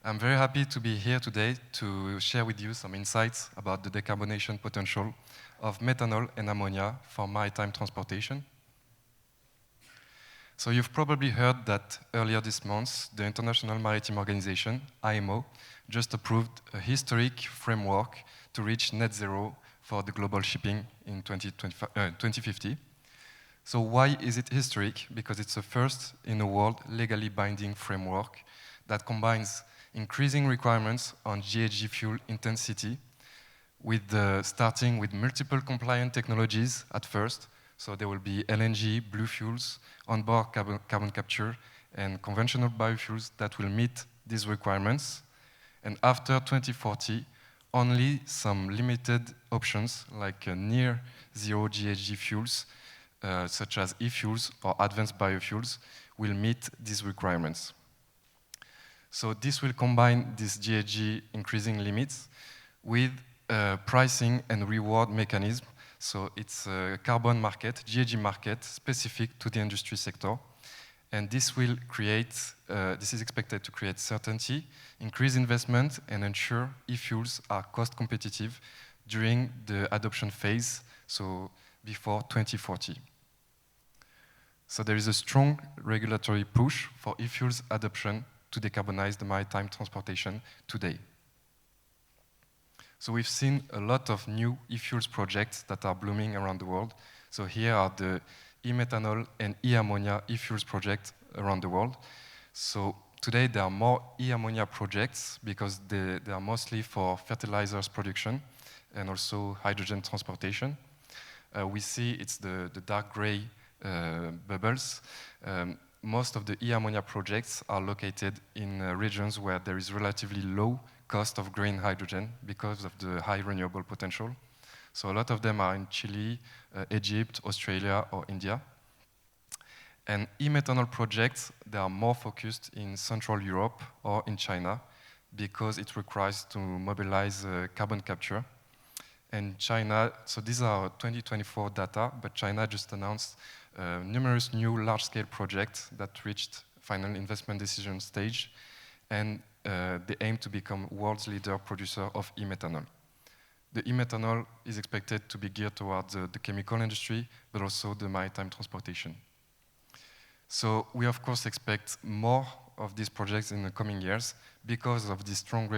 I'm very happy to be here today to share with you some insights about the decarbonation potential of methanol and ammonia for maritime transportation. So you've probably heard that earlier this month, the International Maritime Organization, IMO, just approved a historic framework to reach net zero for the global shipping in 2050. So why is it historic? Because it's the first in the world legally binding framework that combines increasing requirements on GHG fuel intensity starting with multiple compliant technologies at first. So there will be LNG, blue fuels, onboard carbon capture, and conventional biofuels that will meet these requirements. And after 2040, only some limited options like near zero GHG fuels, such as e-fuels or advanced biofuels, will meet these requirements. So this will combine these GHG increasing limits with a pricing and reward mechanism. So it's a carbon market, GHG market, specific to the industry sector. And this will create, this is expected to create certainty, increase investment, and ensure e-fuels are cost competitive during the adoption phase, so before 2040. So there is a strong regulatory push for e-fuels adoption to decarbonize the maritime transportation today. So we've seen a lot of new e-fuels projects that are blooming around the world. So here are the E-methanol and E-ammonia e-fuels projects around the world. So today there are more E-ammonia projects because they are mostly for fertilizers production and also hydrogen transportation. We see it's the dark gray bubbles. Most of the E-ammonia projects are located in regions where there is relatively low cost of green hydrogen because of the high renewable potential. So a lot of them are in Chile, Egypt, Australia, or India. And e-methanol projects, they are more focused in Central Europe or in China because it requires to mobilize carbon capture. And China, so these are 2024 data, but China just announced numerous new large-scale projects that reached final investment decision stage, and they aim to become world's leader producer of e-methanol. The e-methanol is expected to be geared towards the chemical industry, but also the maritime transportation. So we of course expect more of these projects in the coming years because of this strong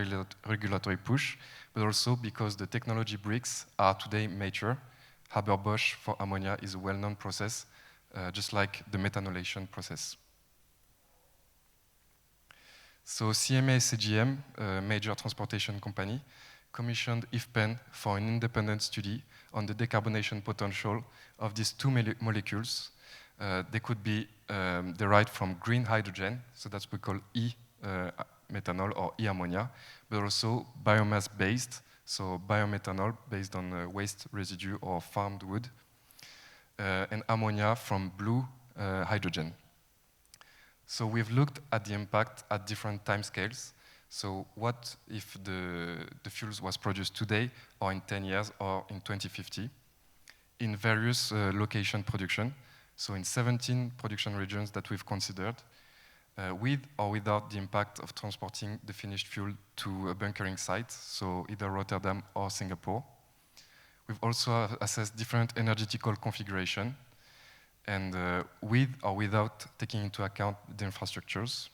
regulatory push, but also because the technology bricks are today mature. Haber-Bosch for ammonia is a well-known process, just like the methanolation process. So CMA CGM, a major transportation company, commissioned IFPEN for an independent study on the decarbonation potential of these two molecules. They could be derived from green hydrogen, so that's what we call E-methanol or E-ammonia, but also biomass-based, so biomethanol based on waste residue or farmed wood, and ammonia from blue hydrogen. So we've looked at the impact at different timescales. So what if the fuels was produced today or in 10 years or in 2050 in various location production, so in 17 production regions that we've considered, with or without the impact of transporting the finished fuel to a bunkering site, so either Rotterdam or Singapore. We've also assessed different energetical configuration and with or without taking into account the infrastructures.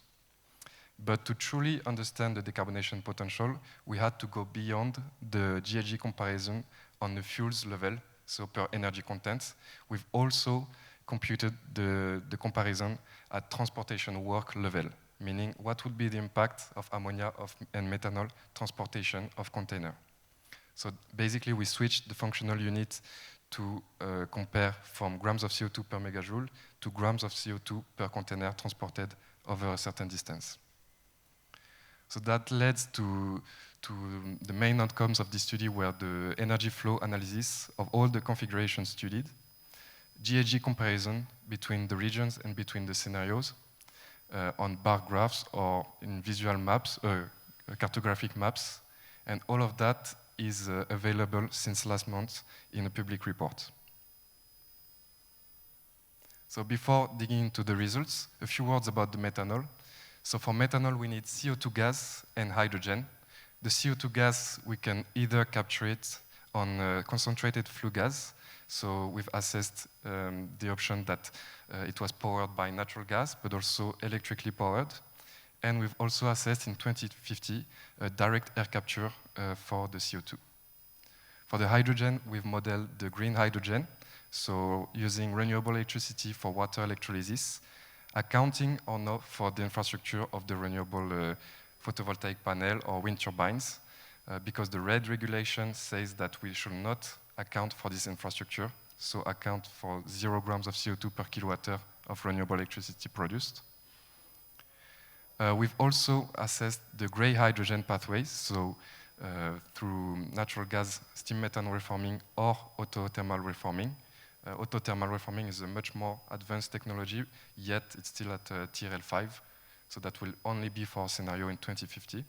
But to truly understand the decarbonation potential, we had to go beyond the GHG comparison on the fuels level, so per energy content. We've also computed the comparison at transportation work level, meaning what would be the impact of ammonia and methanol transportation of container. So basically we switched the functional unit to compare from grams of CO2 per megajoule to grams of CO2 per container transported over a certain distance. So that led to the main outcomes of this study were the energy flow analysis of all the configurations studied, GHG comparison between the regions and between the scenarios on bar graphs or in visual maps, cartographic maps, and all of that is available since last month in a public report. So before digging into the results, a few words about the methanol. So for methanol, we need CO2 gas and hydrogen. The CO2 gas, we can either capture it on concentrated flue gas. So we've assessed the option that it was powered by natural gas, but also electrically powered. And we've also assessed in 2050 direct air capture for the CO2. For the hydrogen, we've modeled the green hydrogen, so using renewable electricity for water electrolysis, accounting or not for the infrastructure of the renewable photovoltaic panel or wind turbines, because the RED regulation says that we should not account for this infrastructure, so account for 0 grams of CO2 per kilowatts of renewable electricity produced. We've also assessed the gray hydrogen pathways, so through natural gas steam methane reforming or autothermal reforming. Autothermal reforming is a much more advanced technology, yet it's still at TRL 5, so that will only be for a scenario in 2050.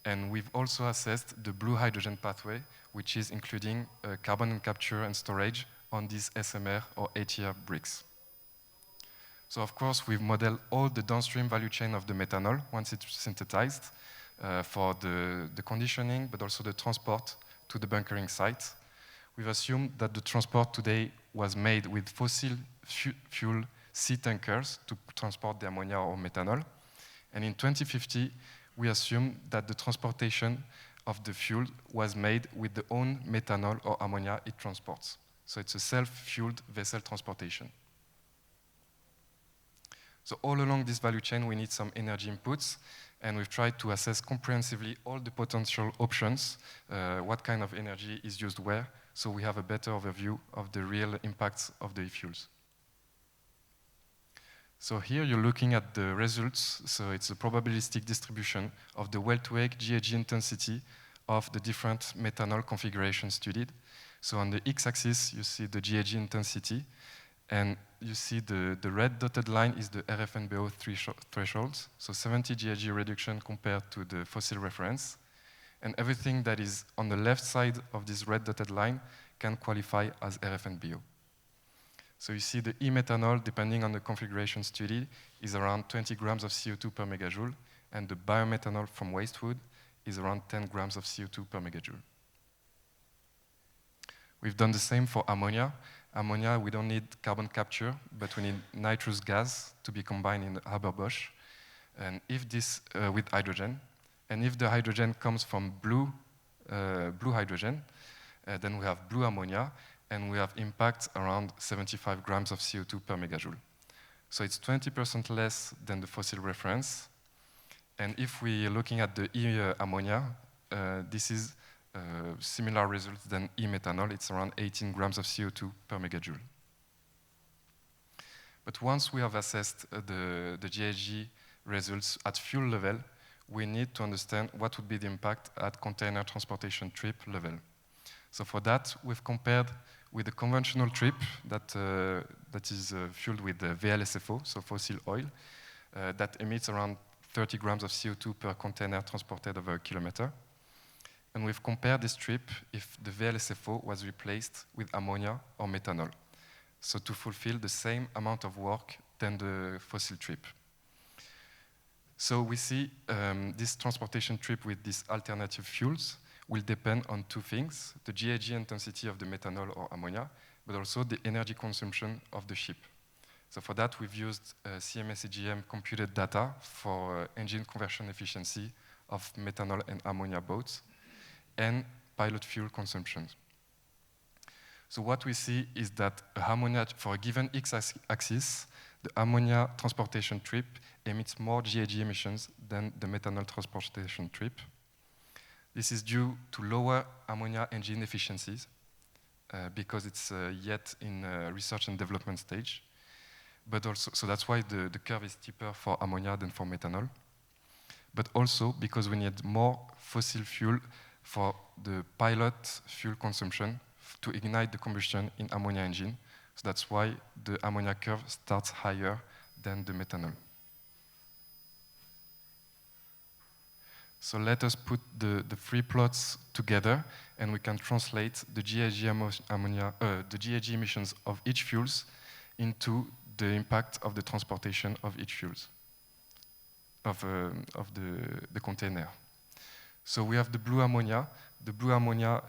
And we've also assessed the blue hydrogen pathway, which is including carbon capture and storage on these SMR or ATR bricks. So of course, we've modeled all the downstream value chain of the methanol once it's synthesized for the conditioning, but also the transport to the bunkering site. We've assumed that the transport today was made with fossil fuel sea tankers to transport the ammonia or methanol. And in 2050, we assume that the transportation of the fuel was made with the own methanol or ammonia it transports. So it's a self-fueled vessel transportation. So all along this value chain, we need some energy inputs, and we've tried to assess comprehensively all the potential options, what kind of energy is used where, so we have a better overview of the real impacts of the e-fuels. So here you're looking at the results, so it's a probabilistic distribution of the well-to-wake GHG intensity of the different methanol configurations studied. So on the x-axis, you see the GHG intensity, and you see the red dotted line is the RFNBO thresholds, so 70 GHG reduction compared to the fossil reference. And everything that is on the left side of this red dotted line can qualify as RFNBO. So you see the e-methanol, depending on the configuration studied, is around 20 grams of CO2 per megajoule, and the bio-methanol from waste wood is around 10 grams of CO2 per megajoule. We've done the same for ammonia. Ammonia, we don't need carbon capture, but we need nitrous gas to be combined in the Haber-Bosch. And if this with hydrogen, and if the hydrogen comes from blue hydrogen, then we have blue ammonia, and we have impact around 75 grams of CO2 per megajoule. So it's 20% less than the fossil reference. And if we're looking at the e-ammonia, this is similar results than e-methanol. It's around 18 grams of CO2 per megajoule. But once we have assessed the GHG results at fuel level, we need to understand what would be the impact at container transportation trip level. So for that, we've compared with the conventional trip that is fueled with the VLSFO, so fossil oil, that emits around 30 grams of CO2 per container transported over a kilometer. And we've compared this trip if the VLSFO was replaced with ammonia or methanol, so to fulfill the same amount of work than the fossil trip. So we see this transportation trip with these alternative fuels will depend on two things: the GHG intensity of the methanol or ammonia, but also the energy consumption of the ship. So for that, we've used CMS-EGM computed data for engine conversion efficiency of methanol and ammonia boats and pilot fuel consumption. So what we see is that ammonia, for a given x-axis, the ammonia transportation trip emits more GHG emissions than the methanol transportation trip. This is due to lower ammonia engine efficiencies because it's yet in research and development stage. But also, so that's why the curve is steeper for ammonia than for methanol. But also because we need more fossil fuel for the pilot fuel consumption to ignite the combustion in ammonia engine. So that's why the ammonia curve starts higher than the methanol. So let us put the three plots together, and we can translate the GHG emissions of each fuels into the impact of the transportation of each fuels. the container. So we have the blue ammonia. The blue ammonia